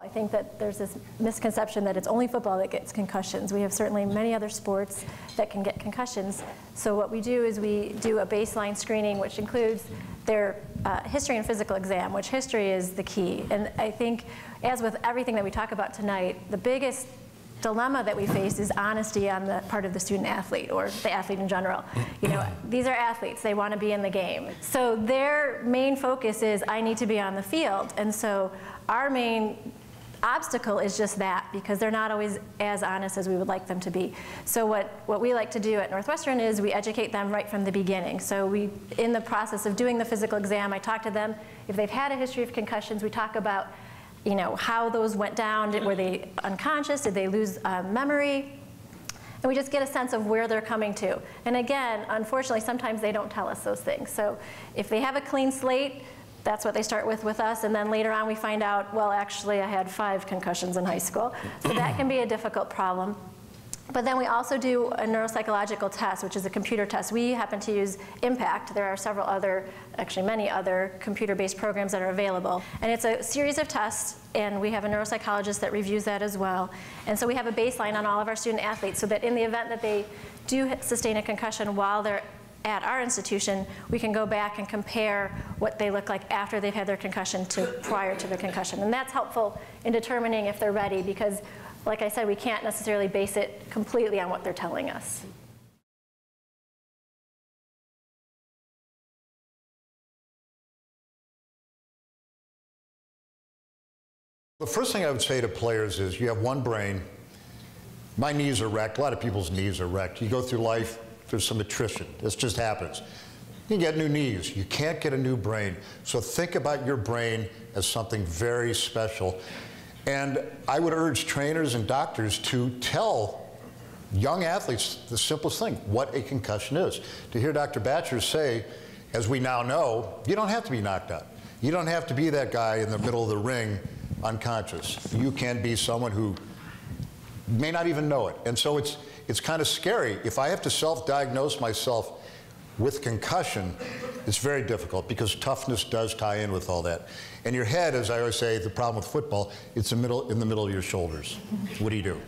I think that there's this misconception that it's only football that gets concussions. We have certainly many other sports that can get concussions. So what we do is we do a baseline screening, which includes their history and physical exam, which history is the key. And I think, as with everything that we talk about tonight, the biggest dilemma that we face is honesty on the part of the student athlete, or the athlete in general. You know, these are athletes, they want to be in the game. So their main focus is, I need to be on the field. And so our main obstacle is just that, because they're not always as honest as we would like them to be. So what we like to do at Northwestern is we educate them right from the beginning. So in the process of doing the physical exam, I talk to them. If they've had a history of concussions, we talk about, you know, how those went down. Were they unconscious? Did they lose memory? And we just get a sense of where they're coming to. And again, unfortunately, sometimes they don't tell us those things. So if they have a clean slate, that's what they start with us, and then later on we find out, well, actually I had 5 concussions in high school. So that can be a difficult problem. But then we also do a neuropsychological test, which is a computer test. We happen to use Impact. There are several other, actually many other computer-based programs that are available. And it's a series of tests, and we have a neuropsychologist that reviews that as well. And so we have a baseline on all of our student athletes, so that in the event that they do sustain a concussion while they're at our institution, we can go back and compare what they look like after they've had their concussion to prior to their concussion. And that's helpful in determining if they're ready, because, like I said, we can't necessarily base it completely on what they're telling us. The first thing I would say to players is, you have one brain. My knees are wrecked. A lot of people's knees are wrecked. You go through life, there's some attrition. This just happens. You get new knees. You can't get a new brain. So think about your brain as something very special. And I would urge trainers and doctors to tell young athletes the simplest thing, what a concussion is. To hear Dr. Batjer say, as we now know, you don't have to be knocked out. You don't have to be that guy in the middle of the ring unconscious. You can be someone who may not even know it. And so it's kind of scary. If I have to self-diagnose myself with concussion, it's very difficult, because toughness does tie in with all that. And your head, as I always say, the problem with football, it's in the middle of your shoulders. What do you do?